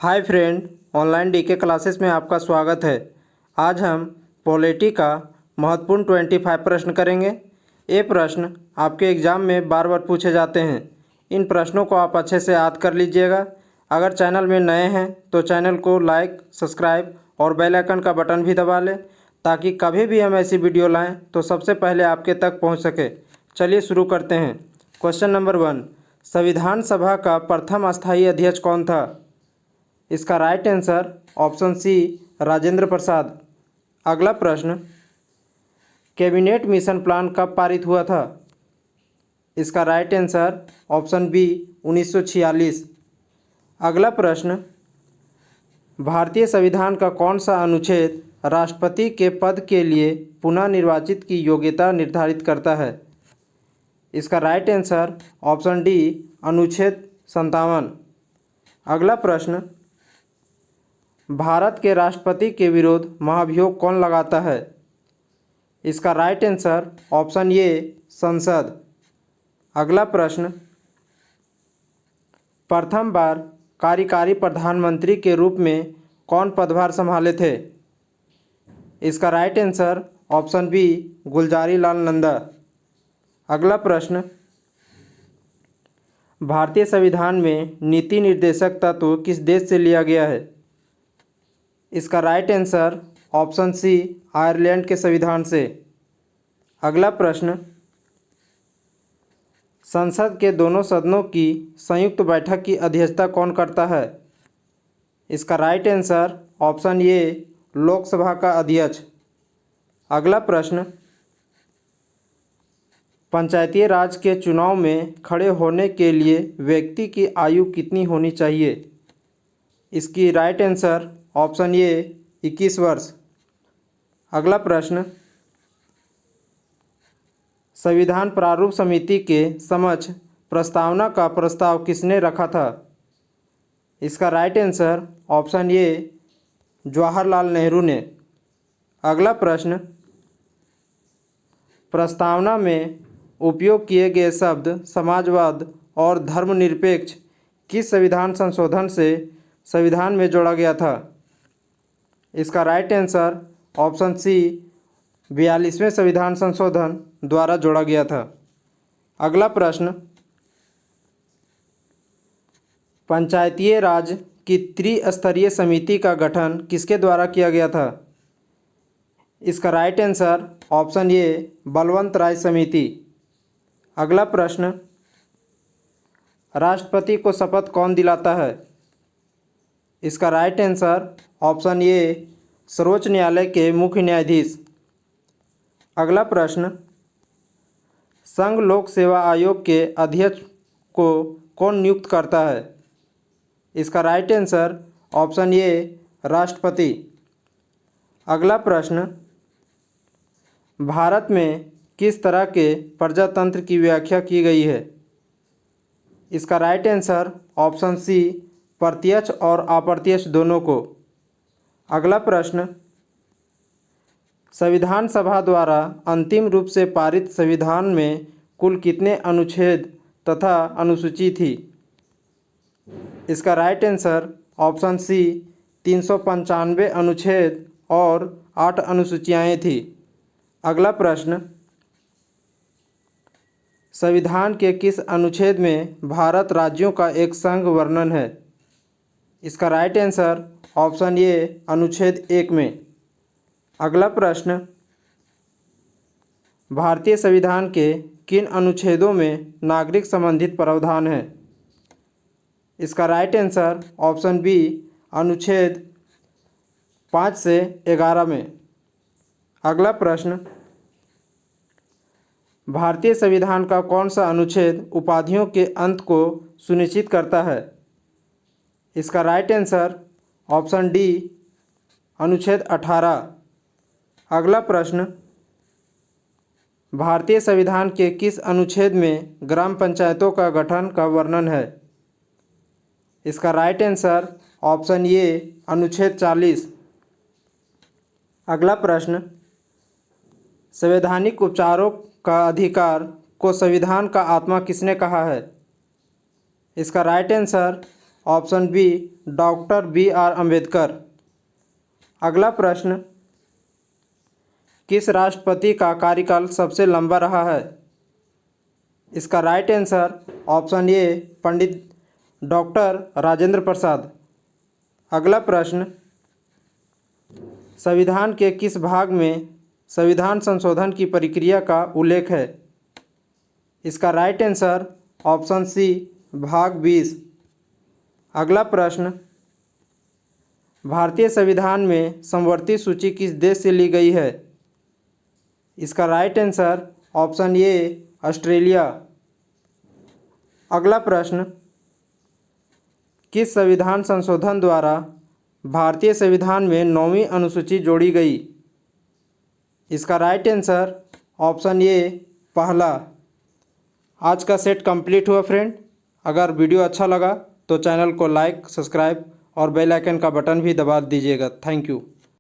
हाय friend, online DK classes में आपका स्वागत है। आज हम पॉलिटी का महत्वपूर्ण 25 प्रश्न करेंगे। ये प्रश्न आपके एग्ज़ाम में बार बार पूछे जाते हैं। इन प्रश्नों को आप अच्छे से याद कर लीजिएगा। अगर चैनल में नए हैं तो चैनल को लाइक, सब्सक्राइब और बेल आइकन का बटन भी दबा लें ताकि कभी भी हम ऐसी वीडियो लाएँ तो सबसे पहले आपके तक पहुँच सके। चलिए शुरू करते हैं। क्वेश्चन नंबर 1, संविधान सभा का प्रथम स्थायी अध्यक्ष कौन था? इसका right answer option C, Rajendra Prasad. अगला प्रश्न, कैबिनेट मिशन प्लान कब पारित हुआ था? इसका राइट आंसर ऑप्शन बी, 1946। अगला प्रश्न, भारतीय संविधान का कौन सा अनुच्छेद राष्ट्रपति के पद के लिए पुनः निर्वाचित की योग्यता निर्धारित करता है? इसका राइट आंसर ऑप्शन डी, अनुच्छेद 57। अगला प्रश्न, भारत के राष्ट्रपति के विरुद्ध महाभियोग कौन लगाता है? इसका राइट आंसर ऑप्शन ए, संसद। अगला प्रश्न, प्रथम बार कार्यकारी प्रधानमंत्री के रूप में कौन पदभार संभाले थे? इसका right answer option B, Gulzari Lal Nanda. अगला प्रश्न, भारतीय संविधान में नीति निर्देशक तत्व किस देश से लिया गया है? इसका right answer option C, Ireland के संविधान से। अगला प्रश्न, संसद के दोनों सदनों की संयुक्त बैठक की अध्यक्षता कौन करता है? इसका राइट आंसर ऑप्शन ए, लोकसभा का अध्यक्ष। अगला प्रश्न, पंचायती राज के चुनाव में खड़े होने के लिए व्यक्ति की आयु कितनी होनी चाहिए? इसकी राइट आंसर ऑप्शन ए, 21 वर्ष। अगला प्रश्न, संविधान प्रारूप समिति के समक्ष प्रस्तावना का प्रस्ताव किसने रखा था? इसका राइट आंसर ऑप्शन ए, जवाहरलाल नेहरू ने। अगला प्रश्न, प्रस्तावना में उपयोग किए गए शब्द समाजवाद और धर्मनिरपेक्ष किस संविधान संशोधन से संविधान में जोड़ा गया था? इसका राइट आंसर ऑप्शन सी, 42वें संविधान संशोधन द्वारा जोड़ा गया था। अगला प्रश्न, पंचायती राज की त्रिस्तरीय समिति का गठन किसके द्वारा किया गया था? इसका right answer option A, Balwant Rai समिति। अगला प्रश्न, राष्ट्रपति को शपथ कौन दिलाता है? इसका राइट आंसर ऑप्शन ए, सर्वोच्च न्यायालय के मुख्य न्यायाधीश। अगला प्रश्न, संघ लोक सेवा आयोग के अध्यक्ष को कौन नियुक्त करता है? इसका राइट आंसर ऑप्शन ए, राष्ट्रपति। अगला प्रश्न, भारत में किस तरह के प्रजातंत्र की व्याख्या की गई है? इसका राइट आंसर ऑप्शन सी, प्रत्यक्ष और अप्रत्यक्ष दोनों को। अगला प्रश्न, संविधान सभा द्वारा अंतिम रूप से पारित संविधान में कुल कितने अनुच्छेद तथा अनुसूची थी? इसका राइट आंसर ऑप्शन सी, 395 अनुच्छेद और 8 अनुसूचियाँ थी। अगला प्रश्न, संविधान के किस अनुच्छेद में भारत राज्यों का एक संघ वर्णन है? इसका राइट आंसर ऑप्शन ए, अनुच्छेद 1 में। अगला प्रश्न, भारतीय संविधान के किन अनुच्छेदों में नागरिक संबंधित प्रावधान है? इसका राइट आंसर ऑप्शन बी, अनुच्छेद 5 से 11 में। अगला प्रश्न, भारतीय संविधान का कौन सा अनुच्छेद उपाधियों के अंत को सुनिश्चित करता है? इसका राइट आंसर ऑप्शन डी, अनुच्छेद 18। अगला प्रश्न, भारतीय संविधान के किस अनुच्छेद में ग्राम पंचायतों का गठन का वर्णन है? इसका राइट आंसर ऑप्शन ए, अनुच्छेद 40। अगला प्रश्न, संवैधानिक उपचारों का अधिकार को संविधान का आत्मा किसने कहा है? इसका right answer option B doctor B.R. Ambedkar. अगला प्रश्न, किस राष्ट्रपति का कार्यकाल सबसे लंबा रहा है? इसका right answer option A Pandit doctor Rajendra Prasad. अगला प्रश्न, संविधान के किस भाग में संविधान संशोधन की प्रक्रिया का उल्लेख है? इसका राइट आंसर ऑप्शन सी भाग 20। अगला प्रश्न, भारतीय संविधान में समवर्ती सूची किस देश से ली गई है? इसका right answer option A Australia. अगला प्रश्न, किस संविधान संशोधन द्वारा भारतीय संविधान में 9वीं अनुसूची जोड़ी गई? इसका राइट आंसर ऑप्शन ए पहला। आज का सेट कंप्लीट हुआ फ्रेंड। अगर वीडियो अच्छा लगा तो चैनल को लाइक, सब्सक्राइब और बेल आइकन का बटन भी दबा दीजिएगा। Thank you.